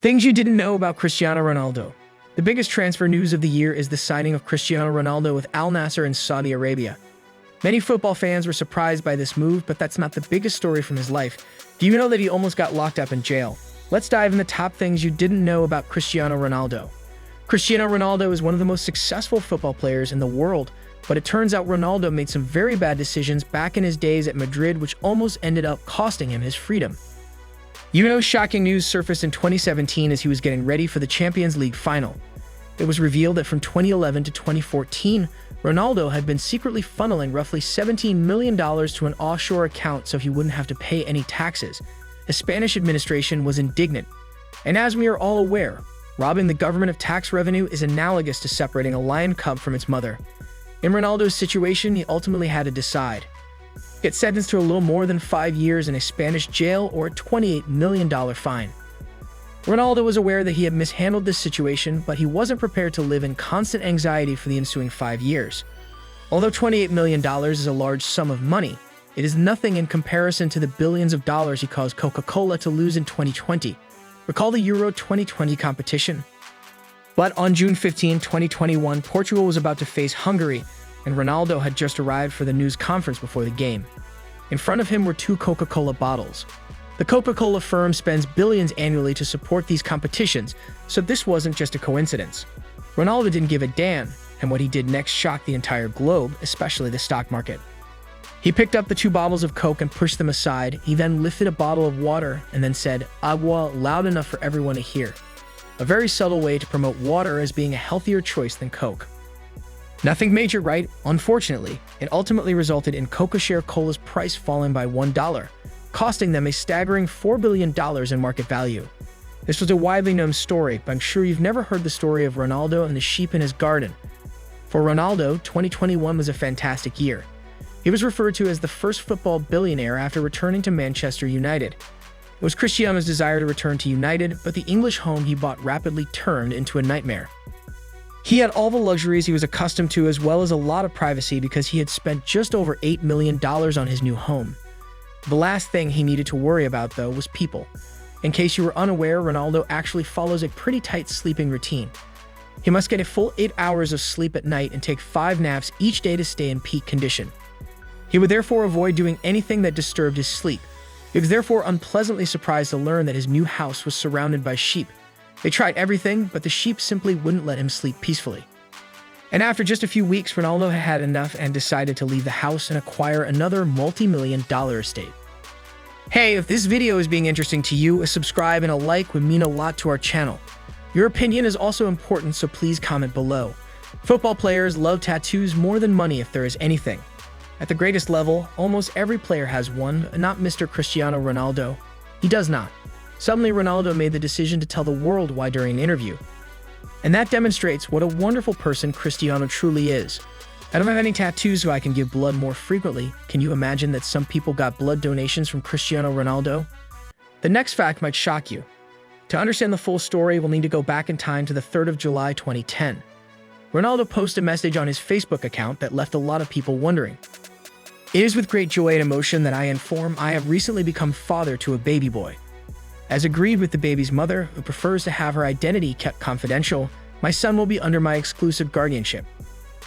Things you didn't know about Cristiano Ronaldo. The biggest transfer news of the year is the signing of Cristiano Ronaldo with Al Nassr in Saudi Arabia. Many football fans were surprised by this move, but that's not the biggest story from his life. Do you know that he almost got locked up in jail? Let's dive in the top things you didn't know about Cristiano Ronaldo. Cristiano Ronaldo is one of the most successful football players in the world, but it turns out Ronaldo made some very bad decisions back in his days at Madrid, which almost ended up costing him his freedom. Shocking news surfaced in 2017 as he was getting ready for the Champions League final. It was revealed that from 2011 to 2014, Ronaldo had been secretly funneling roughly $17 million to an offshore account so he wouldn't have to pay any taxes. The Spanish administration was indignant. And as we are all aware, robbing the government of tax revenue is analogous to separating a lion cub from its mother. In Ronaldo's situation, he ultimately had to decide: get sentenced to a little more than 5 years in a Spanish jail or a $28 million fine. Ronaldo was aware that he had mishandled this situation, but he wasn't prepared to live in constant anxiety for the ensuing 5 years. Although $28 million is a large sum of money, it is nothing in comparison to the billions of dollars he caused Coca-Cola to lose in 2020. Recall the Euro 2020 competition? But on June 15, 2021, Portugal was about to face Hungary, and Ronaldo had just arrived for the news conference before the game. In front of him were 2 Coca-Cola bottles. The Coca-Cola firm spends billions annually to support these competitions, so this wasn't just a coincidence. Ronaldo didn't give a damn, and what he did next shocked the entire globe, especially the stock market. He picked up the 2 bottles of Coke and pushed them aside. He then lifted a bottle of water and then said, "Agua," loud enough for everyone to hear. A very subtle way to promote water as being a healthier choice than Coke. Nothing major, right? Unfortunately, it ultimately resulted in Coca-Cola's price falling by $1, costing them a staggering $4 billion in market value. This was a widely known story, but I'm sure you've never heard the story of Ronaldo and the sheep in his garden. For Ronaldo, 2021 was a fantastic year. He was referred to as the first football billionaire after returning to Manchester United. It was Cristiano's desire to return to United, but the English home he bought rapidly turned into a nightmare. He had all the luxuries he was accustomed to as well as a lot of privacy because he had spent just over $8 million on his new home. The last thing he needed to worry about, though, was people. In case you were unaware, Ronaldo actually follows a pretty tight sleeping routine. He must get a full 8 hours of sleep at night and take 5 naps each day to stay in peak condition. He would therefore avoid doing anything that disturbed his sleep. He was therefore unpleasantly surprised to learn that his new house was surrounded by sheep. They tried everything, but the sheep simply wouldn't let him sleep peacefully. And after just a few weeks, Ronaldo had had enough and decided to leave the house and acquire another multi-million-dollar estate. Hey, if this video is being interesting to you, a subscribe and a like would mean a lot to our channel. Your opinion is also important, so please comment below. Football players love tattoos more than money if there is anything. At the greatest level, almost every player has one, but not Mr. Cristiano Ronaldo. He does not. Suddenly, Ronaldo made the decision to tell the world why during an interview. And that demonstrates what a wonderful person Cristiano truly is. I don't have any tattoos, so I can give blood more frequently. Can you imagine that some people got blood donations from Cristiano Ronaldo? The next fact might shock you. To understand the full story, we'll need to go back in time to the 3rd of July 2010. Ronaldo posted a message on his Facebook account that left a lot of people wondering. "It is with great joy and emotion that I inform I have recently become father to a baby boy. As agreed with the baby's mother, who prefers to have her identity kept confidential, my son will be under my exclusive guardianship.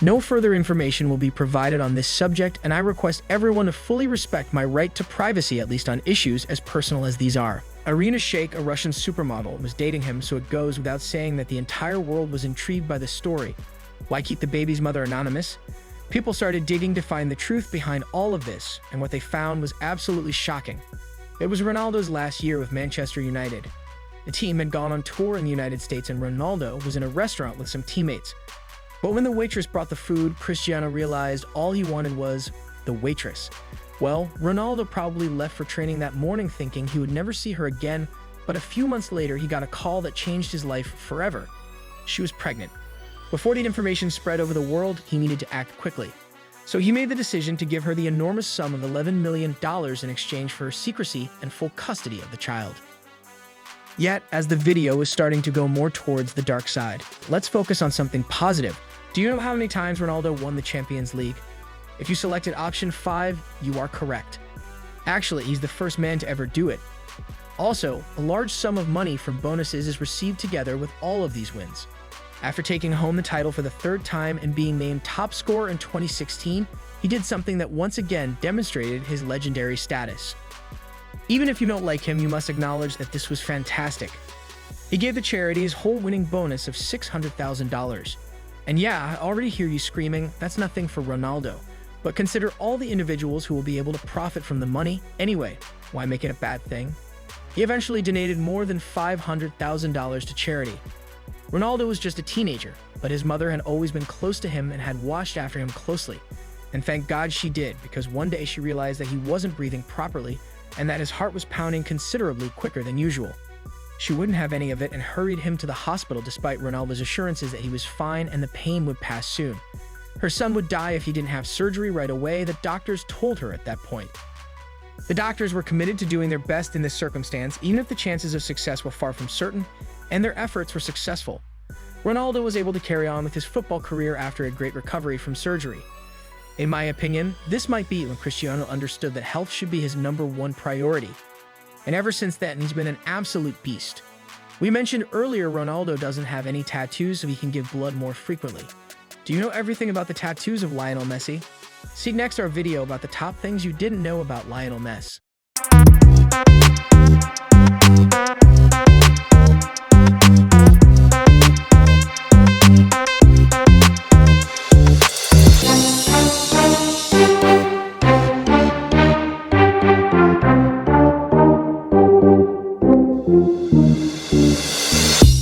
No further information will be provided on this subject, and I request everyone to fully respect my right to privacy, at least on issues as personal as these are." Irina Shayk, a Russian supermodel, was dating him, so it goes without saying that the entire world was intrigued by the story. Why keep the baby's mother anonymous? People started digging to find the truth behind all of this, and what they found was absolutely shocking. It was Ronaldo's last year with Manchester United. The team had gone on tour in the United States, and Ronaldo was in a restaurant with some teammates. But when the waitress brought the food, Cristiano realized all he wanted was the waitress. Well, Ronaldo probably left for training that morning thinking he would never see her again, but a few months later he got a call that changed his life forever. She was pregnant. Before the information spread over the world, he needed to act quickly. So he made the decision to give her the enormous sum of $11 million in exchange for her secrecy and full custody of the child. Yet, as the video is starting to go more towards the dark side, let's focus on something positive. Do you know how many times Ronaldo won the Champions League? If you selected option 5, you are correct. Actually, he's the first man to ever do it. Also, a large sum of money from bonuses is received together with all of these wins. After taking home the title for the third time and being named top scorer in 2016, he did something that once again demonstrated his legendary status. Even if you don't like him, you must acknowledge that this was fantastic. He gave the charity his whole winning bonus of $600,000. And yeah, I already hear you screaming, that's nothing for Ronaldo. But consider all the individuals who will be able to profit from the money. Anyway, why make it a bad thing? He eventually donated more than $500,000 to charity. Ronaldo was just a teenager, but his mother had always been close to him and had watched after him closely. And thank God she did, because one day she realized that he wasn't breathing properly and that his heart was pounding considerably quicker than usual. She wouldn't have any of it and hurried him to the hospital despite Ronaldo's assurances that he was fine and the pain would pass soon. Her son would die if he didn't have surgery right away, the doctors told her at that point. The doctors were committed to doing their best in this circumstance, even if the chances of success were far from certain, and their efforts were successful. Ronaldo was able to carry on with his football career after a great recovery from surgery. In my opinion, this might be when Cristiano understood that health should be his #1 priority. And ever since then, he's been an absolute beast. We mentioned earlier Ronaldo doesn't have any tattoos, so he can give blood more frequently. Do you know everything about the tattoos of Lionel Messi? See next our video about the top things you didn't know about Lionel Messi.